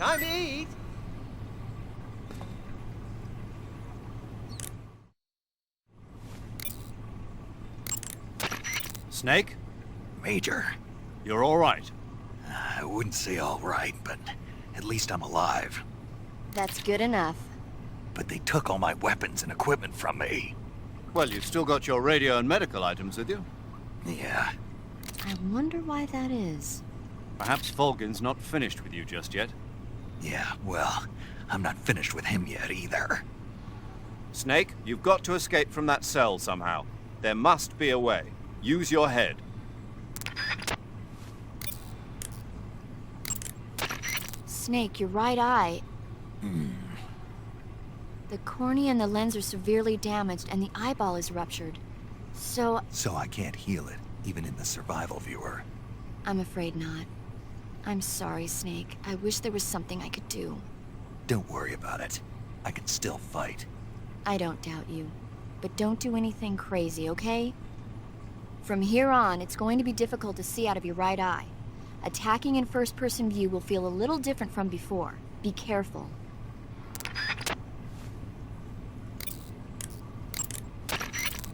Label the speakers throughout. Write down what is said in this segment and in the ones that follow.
Speaker 1: Time to eat!
Speaker 2: Snake?
Speaker 3: Major,
Speaker 2: You're all right.
Speaker 3: I wouldn't say all right, but at least I'm alive.
Speaker 4: That's good enough.
Speaker 3: But they took all my weapons and equipment from me.
Speaker 2: Well, you've still got your radio and medical items with you.
Speaker 3: Yeah,
Speaker 4: I wonder why that is.
Speaker 2: Perhaps Volgin's not finished with you just yet.
Speaker 3: yeah, well, I'm not finished with him yet either.
Speaker 2: Snake, you've got to escape from that cell somehow. There must be a way. Use your head.
Speaker 4: Snake, your right eye. The cornea and the lens are severely damaged and the eyeball is ruptured. So,
Speaker 3: So I can't heal it, even in the survival viewer.
Speaker 4: I'm afraid not. I'm sorry, Snake. I wish there was something I could do.
Speaker 3: Don't worry about it. I can still fight.
Speaker 4: I don't doubt you. But don't do anything crazy, okay? From here on, it's going to be difficult to see out of your right eye. Attacking in first-person view will feel a little different from before. Be careful.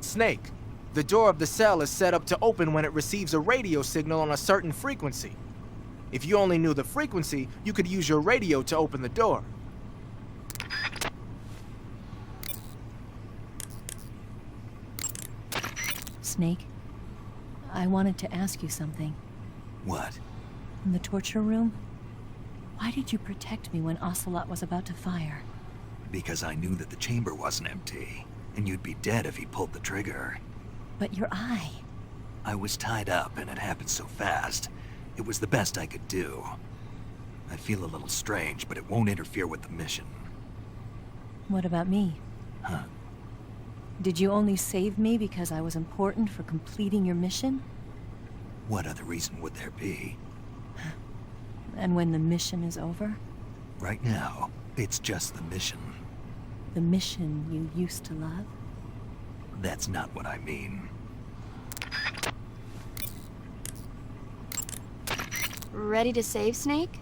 Speaker 1: Snake, the door of the cell is set up to open when it receives a radio signal on a certain frequency. If you only knew the frequency, you could use your radio to open the door.
Speaker 5: Snake, I wanted to ask you something.
Speaker 3: What?
Speaker 5: In the torture room, why did you protect me when Ocelot was about to fire?
Speaker 3: Because I knew that the chamber wasn't empty, and you'd be dead if he pulled the trigger.
Speaker 5: But your eye.
Speaker 3: I was tied up, and it happened so fast. It was the best I could do. I feel a little strange, but it won't interfere with the mission.
Speaker 5: What about me?
Speaker 3: Huh?
Speaker 5: Did you only save me because I was important for completing your mission?
Speaker 3: What other reason would there be?
Speaker 5: And when the mission is over?
Speaker 3: Right now, it's just the mission.
Speaker 5: The mission you used to love?
Speaker 3: That's not what I mean.
Speaker 4: Ready to save, Snake?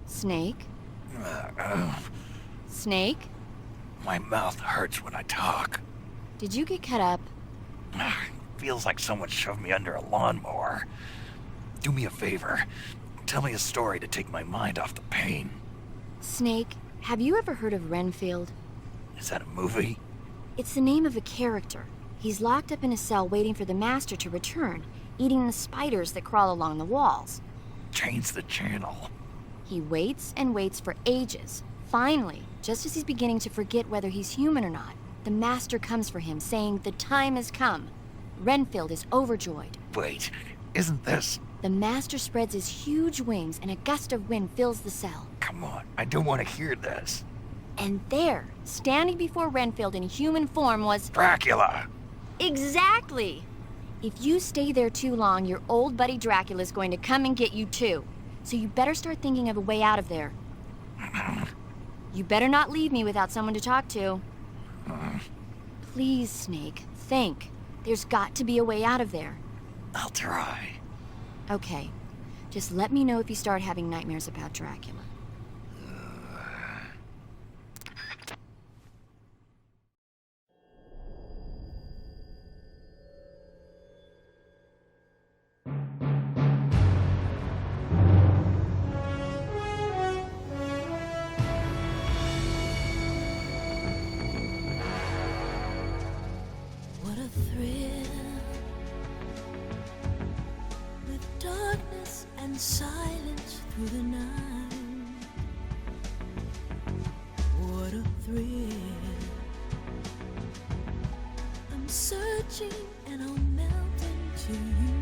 Speaker 4: Snake? Snake?
Speaker 3: My mouth hurts when I talk.
Speaker 4: Did you get cut up?
Speaker 3: Feels like someone shoved me under a lawnmower. Do me a favor. Tell me a story to take my mind off the pain.
Speaker 4: Snake, have you ever heard of Renfield?
Speaker 3: Is that a movie?
Speaker 4: It's the name of a character. He's locked up in a cell waiting for the Master to return, eating the spiders that crawl along the walls.
Speaker 3: Change the channel.
Speaker 4: He waits and waits for ages. Finally, just as he's beginning to forget whether he's human or not, the Master comes for him, saying the time has come. Renfield is overjoyed.
Speaker 3: Wait, isn't this...
Speaker 4: The Master spreads his huge wings and a gust of wind fills the cell.
Speaker 3: Come on, I don't want to hear this.
Speaker 4: And there, standing before Renfield in human form was...
Speaker 3: Dracula!
Speaker 4: Exactly! If you stay there too long, your old buddy Dracula's going to come and get you too. So you better start thinking of a way out of there. You better not leave me without someone to talk to. Please, Snake, think. There's got to be a way out of there.
Speaker 3: I'll try.
Speaker 4: Okay. Just let me know if you start having nightmares about Dracula.
Speaker 6: What a thrill, with darkness and silence through the night. What a thrill, I'm searching and I'll melt into you.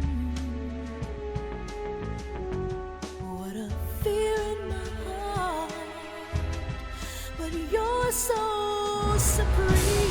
Speaker 6: What a fear in my heart, but you're so supreme.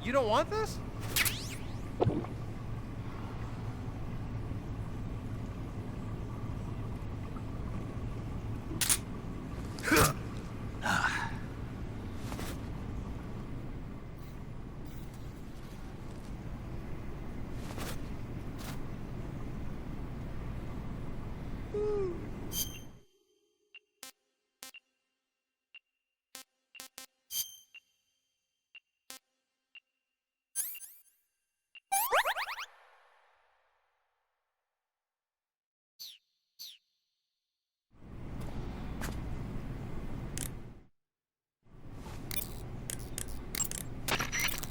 Speaker 1: You don't want this?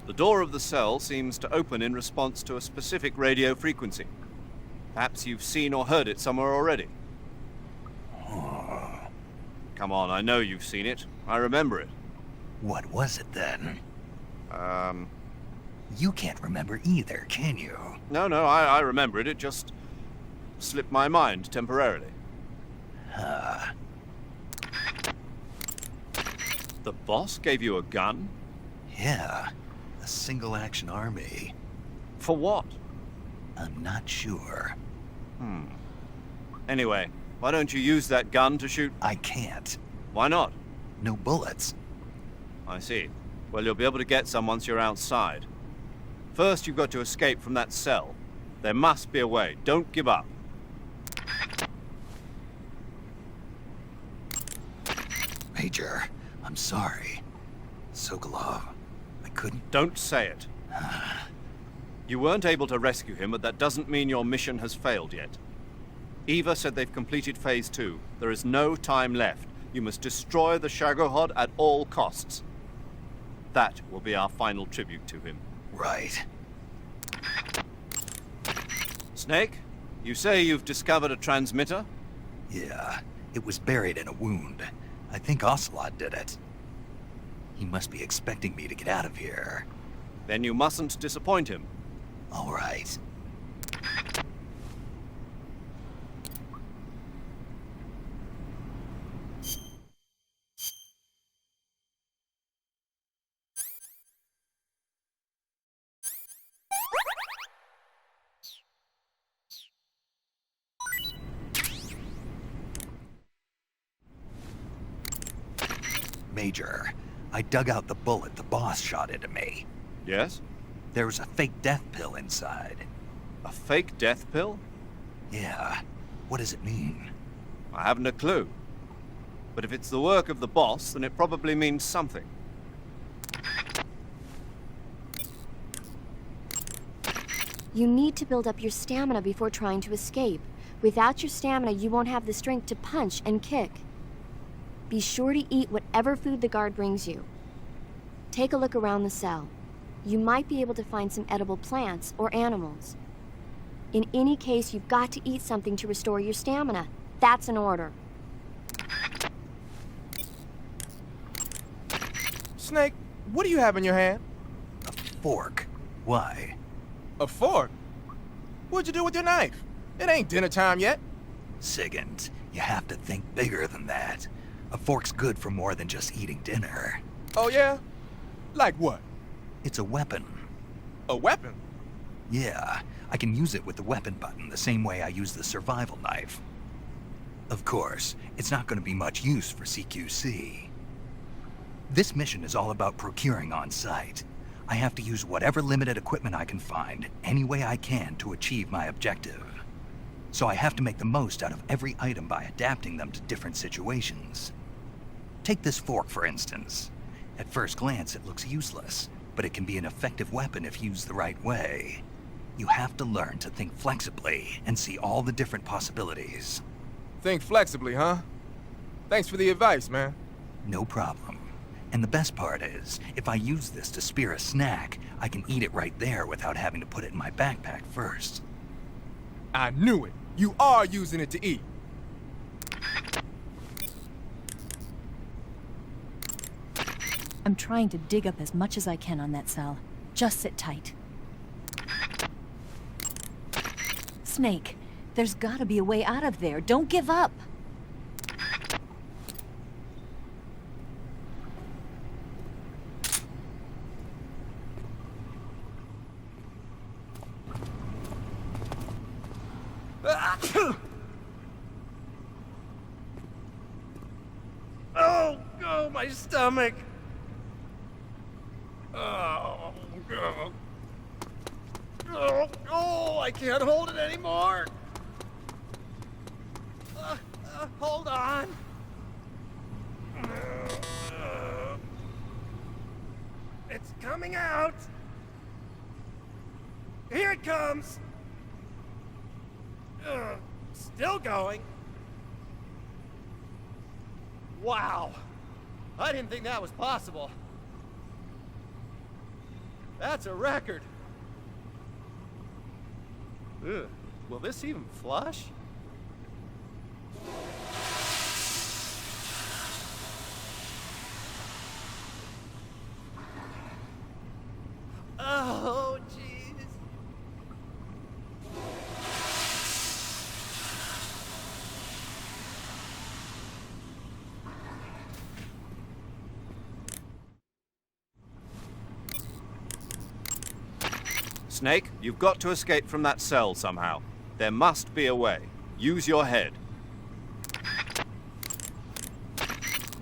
Speaker 2: The door of the cell seems to open in response to a specific radio frequency. Perhaps you've seen or heard it somewhere already. Come on, I know you've seen it. I remember it.
Speaker 3: What was it then?
Speaker 2: Um,
Speaker 3: You can't remember either, can you?
Speaker 2: no, I remember it. It just slipped my mind temporarily. The boss gave you a gun?
Speaker 3: Yeah, a single-action army.
Speaker 2: For what?
Speaker 3: I'm not sure.
Speaker 2: Anyway, why don't you use that gun to shoot?
Speaker 3: I can't.
Speaker 2: Why not?
Speaker 3: No bullets.
Speaker 2: I see. Well, you'll be able to get some once you're outside. First, you've got to escape from that cell. There must be a way. Don't give up.
Speaker 3: Major, I'm sorry. Sokolov, I couldn't...
Speaker 2: Don't say it. You weren't able to rescue him, but that doesn't mean your mission has failed yet. Eva said they've completed Phase 2. There is no time left. You must destroy the Shagohod at all costs. That will be our final tribute to him.
Speaker 3: Right.
Speaker 2: Snake, you say you've discovered a transmitter?
Speaker 3: Yeah, it was buried in a wound. I think Ocelot did it. He must be expecting me to get out of here.
Speaker 2: Then you mustn't disappoint him.
Speaker 3: All right. Major, I dug out the bullet the boss shot into me.
Speaker 2: Yes?
Speaker 3: There was a fake death pill inside.
Speaker 2: A fake death pill?
Speaker 3: Yeah. What does it mean?
Speaker 2: I haven't a clue. But if it's the work of the boss, then it probably means something.
Speaker 4: You need to build up your stamina before trying to escape. Without your stamina, you won't have the strength to punch and kick. Be sure to eat whatever food the guard brings you. Take a look around the cell. You might be able to find some edible plants or animals. In any case, you've got to eat something to restore your stamina. That's an order.
Speaker 1: Snake, what do you have in your hand?
Speaker 3: A fork. Why?
Speaker 1: A fork? What'd you do with your knife? It ain't dinner time yet.
Speaker 3: Sigint, you have to think bigger than that. A fork's good for more than just eating dinner.
Speaker 1: Oh yeah? Like what?
Speaker 3: It's a weapon.
Speaker 1: A weapon?
Speaker 3: Yeah, I can use it with the weapon button the same way I use the survival knife. Of course, it's not going to be much use for CQC. This mission is all about procuring on site. I have to use whatever limited equipment I can find, any way I can to achieve my objective. So I have to make the most out of every item by adapting them to different situations. Take this fork, for instance. At first glance, it looks useless, but it can be an effective weapon if used the right way. You have to learn to think flexibly and see all the different possibilities.
Speaker 1: Think flexibly, huh? Thanks for the advice, man.
Speaker 3: No problem. And the best part is, if I use this to spear a snack, I can eat it right there without having to put it in my backpack first.
Speaker 1: I knew it. You are using it to eat.
Speaker 5: I'm trying to dig up as much as I can on that cell. Just sit tight. Snake, there's gotta be a way out of there. Don't give up.
Speaker 7: Oh, oh, my stomach. Oh, oh, oh, oh, I can't hold it anymore. Hold on. It's coming out. Here it comes. Still going. Wow. I didn't think that was possible. That's a record. Ugh. Will this even flush? Oh, jeez.
Speaker 2: Snake, you've got to escape from that cell somehow. There must be a way. Use your head.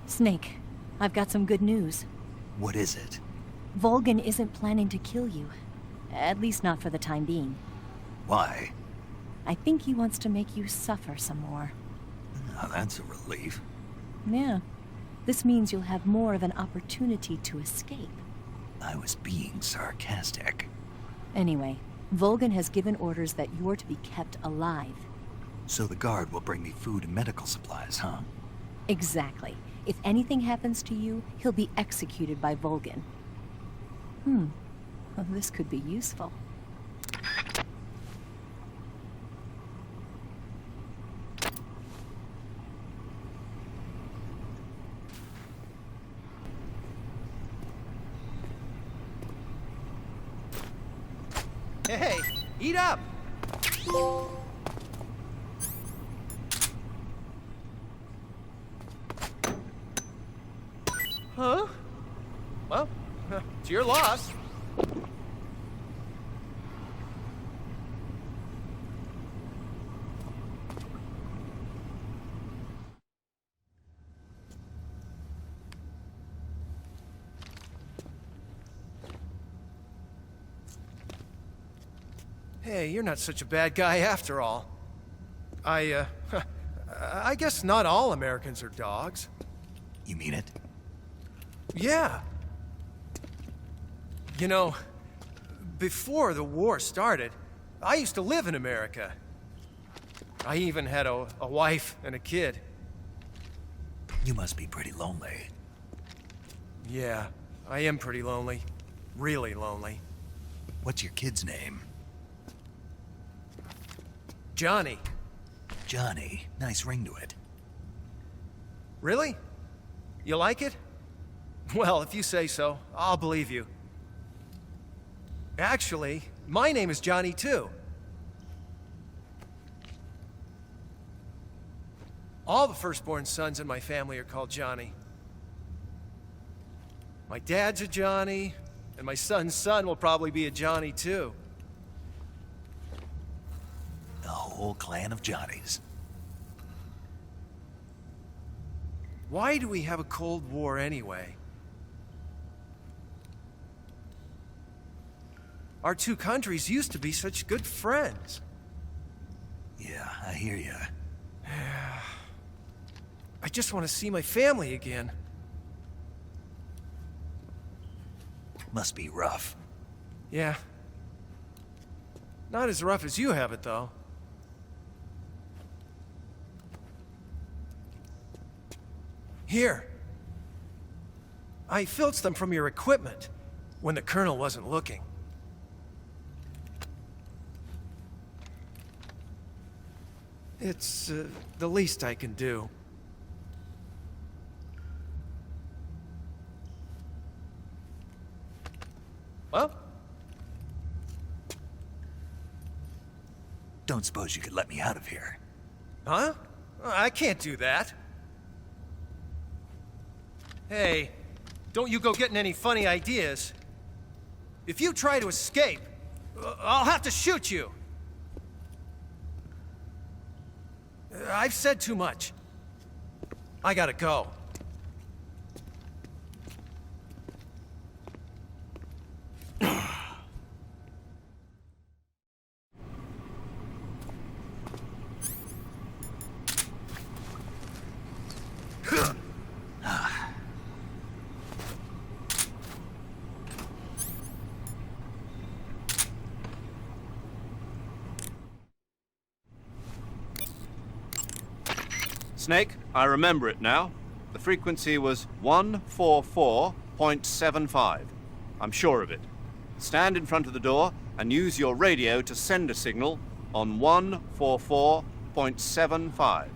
Speaker 5: Snake, I've got some good news.
Speaker 3: What is it?
Speaker 5: Volgan isn't planning to kill you. At least not for the time being.
Speaker 3: Why?
Speaker 5: I think he wants to make you suffer some more.
Speaker 3: Now that's a relief.
Speaker 5: Yeah. This means you'll have more of an opportunity to escape.
Speaker 3: I was being sarcastic.
Speaker 5: Anyway, Volgan has given orders that you're to be kept alive.
Speaker 3: So the guard will bring me food and medical supplies, huh?
Speaker 5: Exactly. If anything happens to you, he'll be executed by Volgan. Well, this could be useful.
Speaker 7: Hey, eat up! Huh? Well, it's your loss. Hey, you're not such a bad guy after all. I guess not all Americans are dogs.
Speaker 3: You mean it?
Speaker 7: Yeah. You know, before the war started, I used to live in America. I even had a wife and a kid.
Speaker 3: You must be pretty lonely.
Speaker 7: Yeah, I am pretty lonely. Really lonely.
Speaker 3: What's your kid's name?
Speaker 7: Johnny.
Speaker 3: Johnny. Nice ring to it.
Speaker 7: Really? You like it? Well, if you say so, I'll believe you. Actually, my name is Johnny too. All the firstborn sons in my family are called Johnny. My dad's a Johnny, and my son's son will probably be a Johnny too.
Speaker 3: A whole clan of Johnnies.
Speaker 7: Why do we have a Cold War anyway? Our two countries used to be such good friends.
Speaker 3: Yeah, I hear ya.
Speaker 7: I just want to see my family again.
Speaker 3: Must be rough.
Speaker 7: Yeah. Not as rough as you have it, though. Here. I filched them from your equipment when the Colonel wasn't looking. It's the least I can do. Well?
Speaker 3: Don't suppose you could let me out of here?
Speaker 7: Huh? I can't do that. Hey, don't you go getting any funny ideas. If you try to escape, I'll have to shoot you. I've said too much. I gotta go.
Speaker 2: Snake, I remember it now. The frequency was 144.75. I'm sure of it. Stand in front of the door and use your radio to send a signal on 144.75.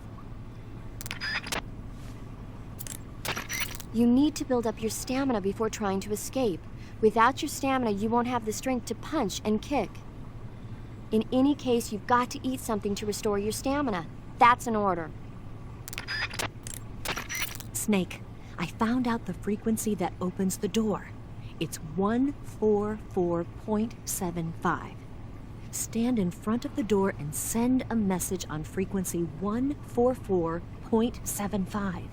Speaker 4: You need to build up your stamina before trying to escape. Without your stamina, you won't have the strength to punch and kick. In any case, you've got to eat something to restore your stamina. That's an order.
Speaker 5: Snake, I found out the frequency that opens the door. It's 144.75. Stand in front of the door and send a message on frequency 144.75.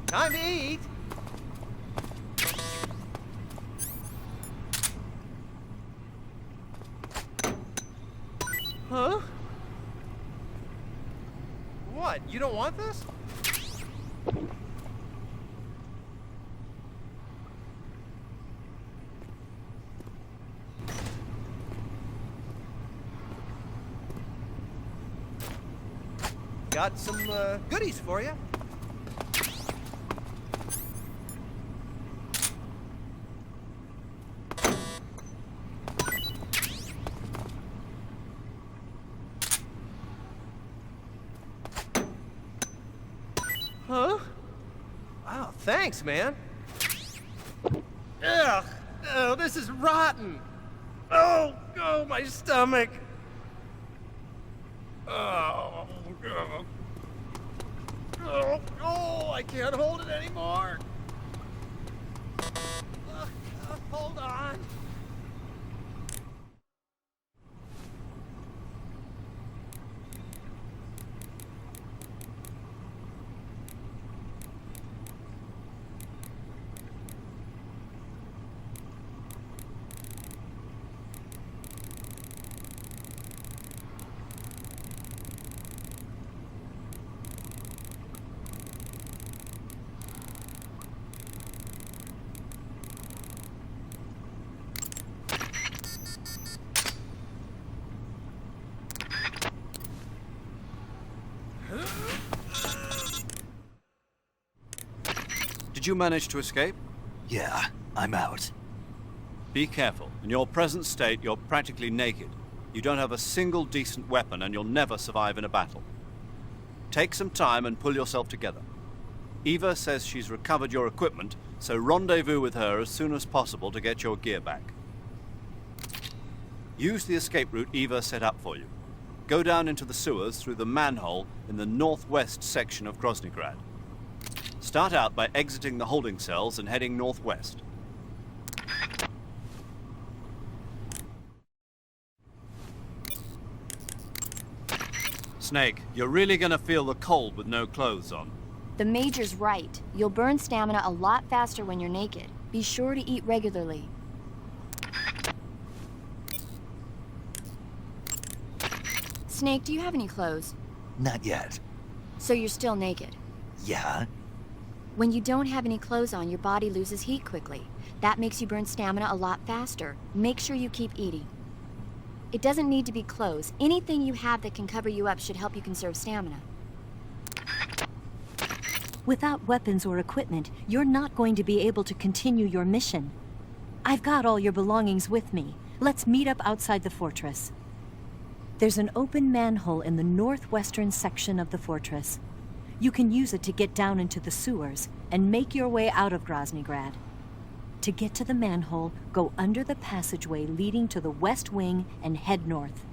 Speaker 7: Time to eat! Huh? What? You don't want this? Got some goodies for you. Huh? Wow, thanks, man. Ugh! Oh, this is rotten! Oh, my stomach! Oh, I can't hold it anymore! Hold on!
Speaker 2: Did you manage to escape?
Speaker 3: Yeah, I'm out.
Speaker 2: Be careful. In your present state, you're practically naked. You don't have a single decent weapon, and you'll never survive in a battle. Take some time and pull yourself together. Eva says she's recovered your equipment, so rendezvous with her as soon as possible to get your gear back. Use the escape route Eva set up for you. Go down into the sewers through the manhole in the northwest section of Groznygrad. Start out by exiting the holding cells and heading northwest. Snake, you're really gonna feel the cold with no clothes on.
Speaker 4: The Major's right. You'll burn stamina a lot faster when you're naked. Be sure to eat regularly. Snake, do you have any clothes?
Speaker 3: Not yet.
Speaker 4: So you're still naked.
Speaker 3: Yeah?
Speaker 4: When you don't have any clothes on, your body loses heat quickly. That makes you burn stamina a lot faster. Make sure you keep eating. It doesn't need to be clothes. Anything you have that can cover you up should help you conserve stamina.
Speaker 5: Without weapons or equipment, you're not going to be able to continue your mission. I've got all your belongings with me. Let's meet up outside the fortress. There's an open manhole in the northwestern section of the fortress. You can use it to get down into the sewers and make your way out of Groznygrad. To get to the manhole, go under the passageway leading to the west wing and head north.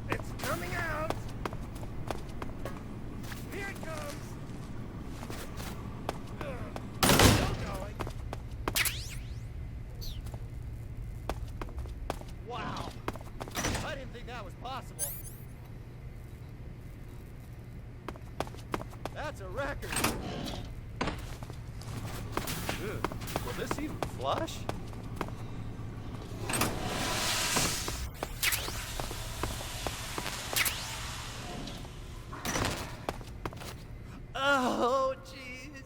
Speaker 7: It's think that was possible. That's a record. Ugh, will this even flush? Oh, jeez.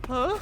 Speaker 7: Huh?